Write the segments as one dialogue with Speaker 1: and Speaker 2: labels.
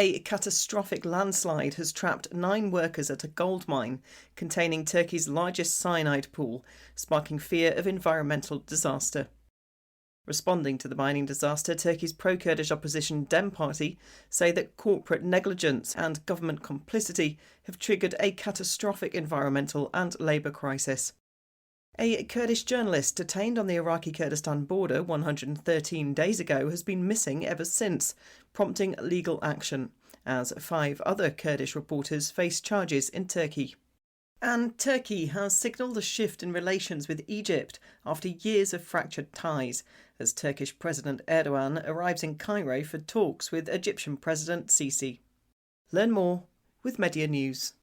Speaker 1: A catastrophic landslide has trapped 9 workers at a gold mine containing Turkey's largest cyanide pool, sparking fear of environmental disaster. Responding to the mining disaster, Turkey's pro-Kurdish opposition DEM Party say that corporate negligence and government complicity have triggered a catastrophic environmental and labour crisis. A Kurdish journalist detained on the Iraqi Kurdistan border 113 days ago has been missing ever since, prompting legal action, as 5 other Kurdish reporters face charges in Turkey. And Turkey has signalled a shift in relations with Egypt after years of fractured ties, as Turkish President Erdoğan arrives in Cairo for talks with Egyptian President Sisi. Learn more with Media News.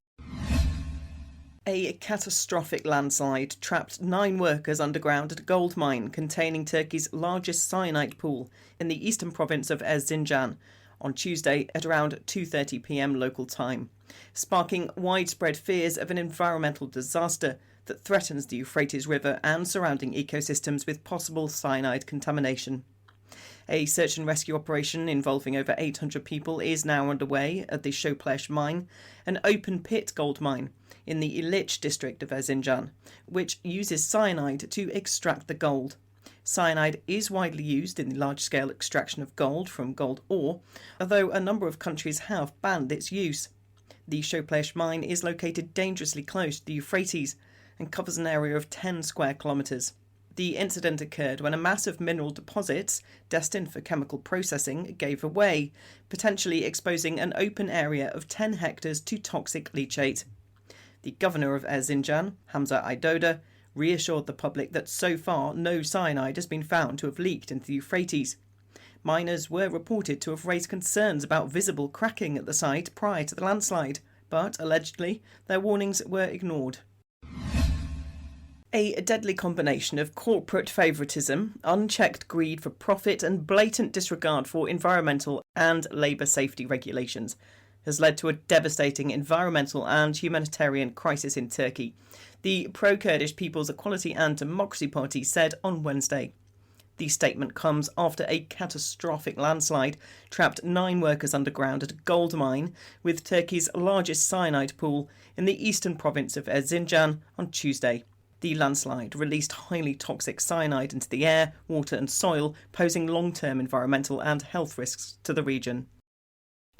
Speaker 1: A catastrophic landslide trapped 9 workers underground at a gold mine containing Turkey's largest cyanide pool in the eastern province of Erzincan on Tuesday at around 2:30 p.m. local time, sparking widespread fears of an environmental disaster that threatens the Euphrates River and surrounding ecosystems with possible cyanide contamination. A search and rescue operation involving over 800 people is now underway at the Shoplash mine, an open-pit gold mine in the Ilich district of Erzincan, which uses cyanide to extract the gold. Cyanide is widely used in the large-scale extraction of gold from gold ore, although a number of countries have banned its use. The Shoplash mine is located dangerously close to the Euphrates and covers an area of 10 square kilometres. The incident occurred when a mass of mineral deposits, destined for chemical processing, gave away, potentially exposing an open area of 10 hectares to toxic leachate. The governor of Erzincan, Hamza Aydoğdu, reassured the public that so far no cyanide has been found to have leaked into the Euphrates. Miners were reported to have raised concerns about visible cracking at the site prior to the landslide, but allegedly their warnings were ignored. A deadly combination of corporate favouritism, unchecked greed for profit and blatant disregard for environmental and labour safety regulations has led to a devastating environmental and humanitarian crisis in Turkey, the pro-Kurdish People's Equality and Democracy Party said on Wednesday. The statement comes after a catastrophic landslide trapped 9 workers underground at a gold mine with Turkey's largest cyanide pool in the eastern province of Erzincan on Tuesday. The landslide released highly toxic cyanide into the air, water and soil, posing long-term environmental and health risks to the region.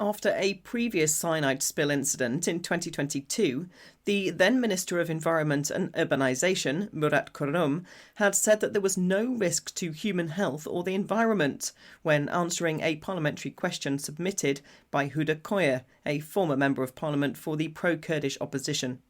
Speaker 1: After a previous cyanide spill incident in 2022, the then Minister of Environment and Urbanisation, Murat Kurum, had said that there was no risk to human health or the environment when answering a parliamentary question submitted by Huda Koya, a former Member of Parliament for the pro-Kurdish opposition.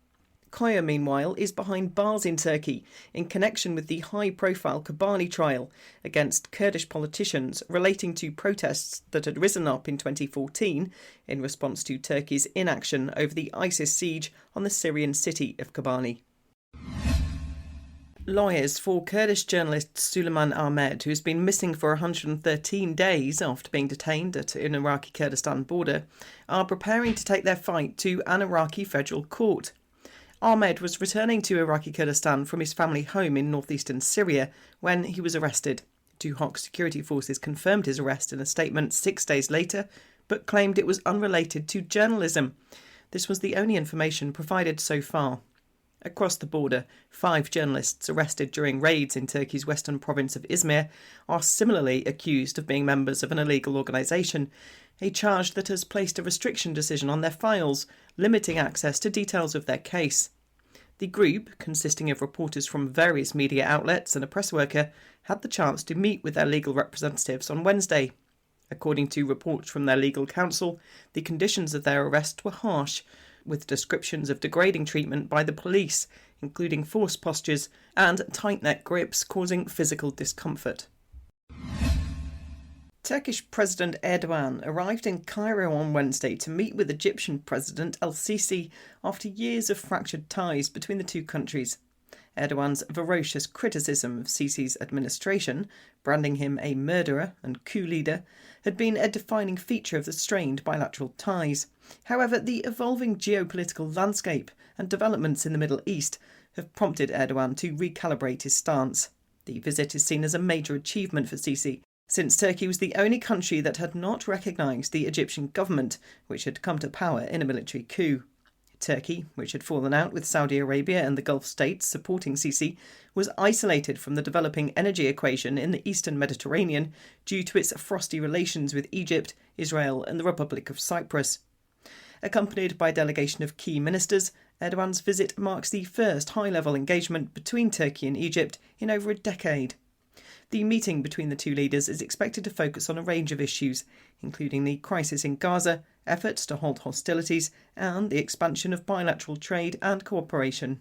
Speaker 1: Koya, meanwhile, is behind bars in Turkey in connection with the high-profile Kobani trial against Kurdish politicians relating to protests that had risen up in 2014 in response to Turkey's inaction over the ISIS siege on the Syrian city of Kobani. Lawyers for Kurdish journalist Suleiman Ahmed, who has been missing for 113 days after being detained at an Iraqi Kurdistan border, are preparing to take their fight to an Iraqi federal court. Ahmed was returning to Iraqi Kurdistan from his family home in northeastern Syria when he was arrested. 2 Hoc security forces confirmed his arrest in a statement 6 days later, but claimed it was unrelated to journalism. This was the only information provided so far. Across the border, 5 journalists arrested during raids in Turkey's western province of Izmir are similarly accused of being members of an illegal organisation, a charge that has placed a restriction decision on their files, limiting access to details of their case. The group, consisting of reporters from various media outlets and a press worker, had the chance to meet with their legal representatives on Wednesday. According to reports from their legal counsel, the conditions of their arrest were harsh, with descriptions of degrading treatment by the police, including forced postures and tight-neck grips causing physical discomfort. Turkish President Erdoğan arrived in Cairo on Wednesday to meet with Egyptian President Sisi after years of fractured ties between the two countries. Erdoğan's ferocious criticism of Sisi's administration, branding him a murderer and coup leader, had been a defining feature of the strained bilateral ties. However, the evolving geopolitical landscape and developments in the Middle East have prompted Erdoğan to recalibrate his stance. The visit is seen as a major achievement for Sisi, since Turkey was the only country that had not recognised the Egyptian government, which had come to power in a military coup. Turkey, which had fallen out with Saudi Arabia and the Gulf states supporting Sisi, was isolated from the developing energy equation in the eastern Mediterranean due to its frosty relations with Egypt, Israel and the Republic of Cyprus. Accompanied by a delegation of key ministers, Erdoğan's visit marks the first high-level engagement between Turkey and Egypt in over a decade. The meeting between the two leaders is expected to focus on a range of issues, including the crisis in Gaza, efforts to halt hostilities, and the expansion of bilateral trade and cooperation.